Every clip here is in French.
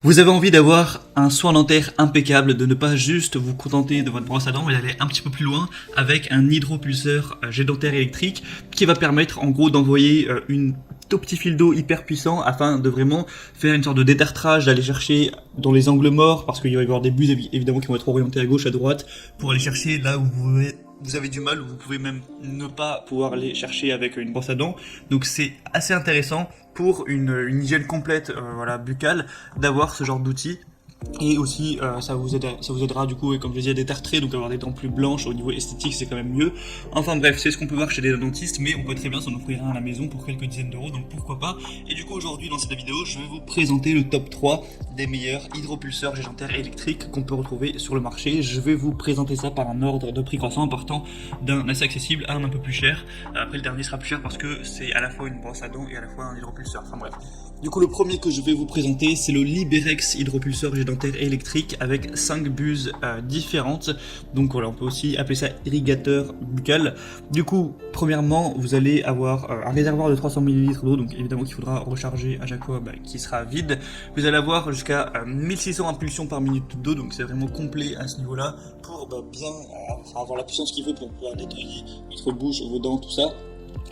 Vous avez envie d'avoir un soin dentaire impeccable, de ne pas juste vous contenter de votre brosse à dents, mais d'aller un petit peu plus loin avec un hydropulseur jet dentaire électrique qui va permettre en gros d'envoyer une tout petit fil d'eau hyper puissant afin de vraiment faire une sorte de détartrage, d'aller chercher dans les angles morts parce qu'il va y avoir des bus évidemment qui vont être orientés à gauche, à droite pour aller chercher là où vous avez du mal, ou vous pouvez même ne pas pouvoir aller chercher avec une brosse à dents. Donc c'est assez intéressant pour une hygiène complète voilà, buccale d'avoir ce genre d'outil. Et aussi, ça vous aidera du coup, et comme je disais, à détartrer, donc avoir des dents plus blanches. Au niveau esthétique, c'est quand même mieux. Enfin bref, c'est ce qu'on peut voir chez des dentistes, mais on peut très bien s'en offrir un à la maison pour quelques dizaines d'euros, donc pourquoi pas. Et du coup, aujourd'hui, dans cette vidéo, je vais vous présenter le top 3 des meilleurs hydropulseurs jet dentaires électriques qu'on peut retrouver sur le marché. Je vais vous présenter ça par un ordre de prix croissant, en partant d'un assez accessible à un peu plus cher. Après, le dernier sera plus cher parce que c'est à la fois une brosse à dents et à la fois un hydropulseur. Enfin bref. Du coup, le premier que je vais vous présenter, c'est le Liberex hydropulseur jet dentaire électrique avec 5 buses différentes. Donc voilà, on peut aussi appeler ça irrigateur buccal. Du coup, premièrement, vous allez avoir un réservoir de 300 ml d'eau, donc évidemment qu'il faudra recharger à chaque fois qui sera vide. Vous allez avoir jusqu'à 1600 impulsions par minute d'eau, donc c'est vraiment complet à ce niveau-là pour bien avoir la puissance qu'il faut pour pouvoir nettoyer votre bouche, vos dents, tout ça.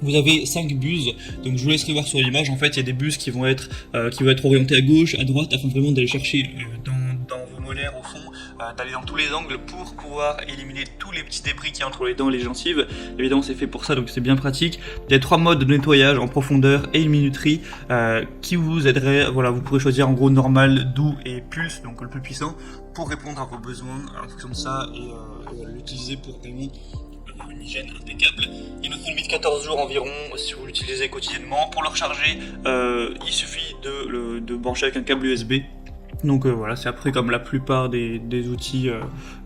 Vous avez 5 buses, donc je vous laisserai voir sur l'image. En fait, il y a des buses qui vont être orientées à gauche, à droite, afin vraiment d'aller chercher dans vos molaires au fond, d'aller dans tous les angles pour pouvoir éliminer tous les petits débris qui y a entre les dents et les gencives. Évidemment, c'est fait pour ça, donc c'est bien pratique. Il y a 3 modes de nettoyage en profondeur et une minuterie qui vous aideraient. Voilà, vous pourrez choisir en gros normal, doux et pulse, donc le plus puissant, pour répondre à vos besoins en fonction de ça et l'utiliser pour vraiment une hygiène impeccable. Il nous faut limite 14 jours environ si vous l'utilisez quotidiennement. Pour le recharger, il suffit de brancher avec un câble USB. Donc voilà, c'est après comme la plupart des outils,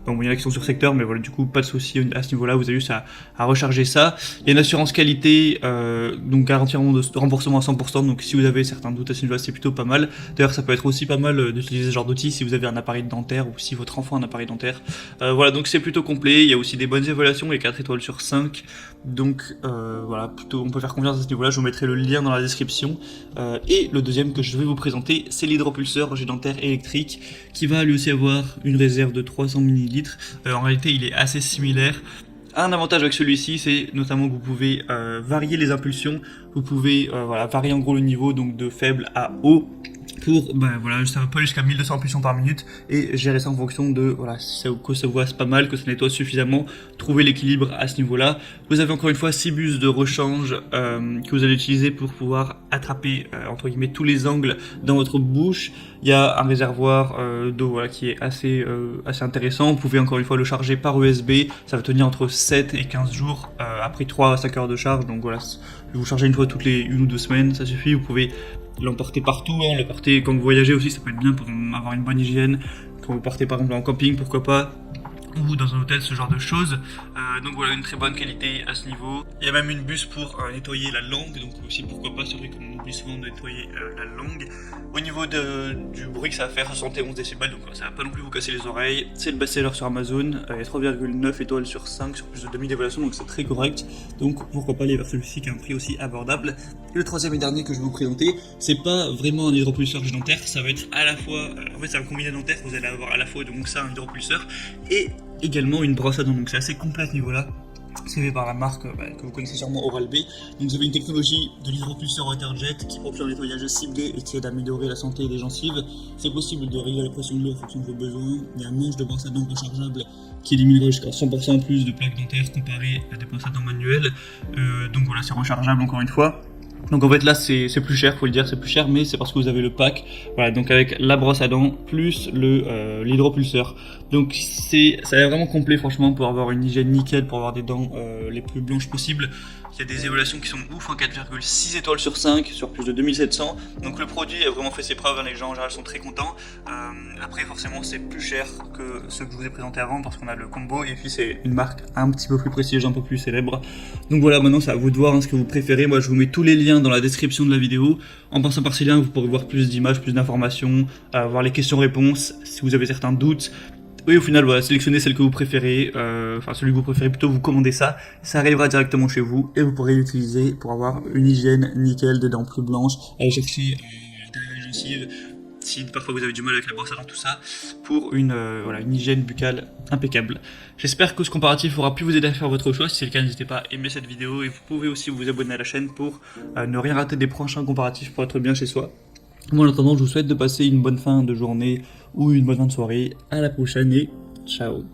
bon, il y en a qui sont sur secteur, mais voilà, du coup pas de souci à ce niveau-là, vous avez juste à recharger ça. Il y a une assurance qualité, donc garantirement de remboursement à 100%, donc si vous avez certains doutes à ce niveau-là, c'est plutôt pas mal. D'ailleurs, ça peut être aussi pas mal d'utiliser ce genre d'outils si vous avez un appareil dentaire ou si votre enfant a un appareil dentaire. Voilà, donc c'est plutôt complet. Il y a aussi des bonnes évaluations, et 4 étoiles sur 5. Donc voilà, plutôt on peut faire confiance à ce niveau-là. Je vous mettrai le lien dans la description. Et le deuxième que je vais vous présenter, c'est l'hydropulseur jet dentaire électrique qui va lui aussi avoir une réserve de 300 ml. En réalité, il est assez similaire. Un avantage avec celui-ci, c'est notamment que vous pouvez varier les impulsions. Vous pouvez voilà, varier en gros le niveau, donc de faible à haut, pour voilà, ça va pas jusqu'à 1200 impulsions par minute, et gérer ça en fonction de voilà, que ça voisse pas mal, que ça nettoie suffisamment, trouver l'équilibre à ce niveau là. Vous avez encore une fois 6 buses de rechange que vous allez utiliser pour pouvoir attraper entre guillemets tous les angles dans votre bouche. Il y a un réservoir d'eau voilà, qui est assez intéressant. Vous pouvez encore une fois le charger par USB, ça va tenir entre 7 et 15 jours après 3 à 5 heures de charge. Donc voilà, vous chargez une fois toutes les 1 ou 2 semaines, ça suffit. Vous pouvez l'emporter partout, hein, le porter quand vous voyagez aussi, ça peut être bien pour avoir une bonne hygiène. Quand vous partez par exemple en camping, pourquoi pas, ou dans un hôtel, ce genre de choses. Donc voilà, une très bonne qualité à ce niveau. Il y a même une buse pour nettoyer la langue, donc aussi pourquoi pas, c'est vrai qu'on oublie souvent de nettoyer la langue. Au niveau du bruit que ça va faire, 71 décibels, donc ça va pas non plus vous casser les oreilles. C'est le best-seller sur Amazon, il y a 3,9 étoiles sur 5 sur plus de 2000 d'évaluation, donc c'est très correct. Donc pourquoi pas aller vers celui-ci qui a un prix aussi abordable. Et le troisième et dernier que je vais vous présenter, c'est pas vraiment un hydropulseur jet dentaire, ça va être à la fois, en fait c'est un combiné dentaire, vous allez avoir à la fois donc ça, un hydropulseur, et également une brosse à dents, donc c'est assez complet à ce niveau-là. C'est fait par la marque que vous connaissez sûrement, Oral-B. Donc vous avez une technologie de l'hydropulseur Waterjet qui procure un nettoyage ciblé et qui aide à améliorer la santé des gencives. C'est possible de régler la pression de l'eau en fonction de vos besoins. Il y a un manche de brosse à dents rechargeable qui éliminera jusqu'à 100% plus de plaques dentaires comparé à des brosses à dents manuelles. Donc voilà, c'est rechargeable encore une fois. Donc en fait là c'est plus cher, faut le dire, c'est plus cher, mais c'est parce que vous avez le pack, voilà, donc avec la brosse à dents plus l'hydropulseur. Donc ça a l'air vraiment complet franchement pour avoir une hygiène nickel, pour avoir des dents les plus blanches possibles. Il y a des évaluations qui sont ouf, 4,6 étoiles sur 5 sur plus de 2700. Donc le produit a vraiment fait ses preuves, hein, les gens en général sont très contents. Après forcément c'est plus cher que ceux que je vous ai présentés avant parce qu'on a le combo, et puis c'est une marque un petit peu plus prestigieuse, un peu plus célèbre. Donc voilà, maintenant c'est à vous de voir ce que vous préférez. Moi je vous mets tous les liens dans la description de la vidéo. En passant par ces liens, vous pourrez voir plus d'images, plus d'informations, voir les questions-réponses si vous avez certains doutes. Oui, au final, voilà, sélectionnez celle que vous préférez, enfin celui que vous préférez plutôt, vous commandez ça arrivera directement chez vous et vous pourrez l'utiliser pour avoir une hygiène nickel, des dents plus blanches, aller chercher derrière les gencives, si parfois vous avez du mal avec la brosse à dents, tout ça, pour voilà, une hygiène buccale impeccable. J'espère que ce comparatif aura pu vous aider à faire votre choix. Si c'est le cas, n'hésitez pas à aimer cette vidéo et vous pouvez aussi vous abonner à la chaîne pour ne rien rater des prochains comparatifs pour être bien chez soi. Moi en attendant, je vous souhaite de passer une bonne fin de journée ou une bonne fin de soirée. À la prochaine et ciao.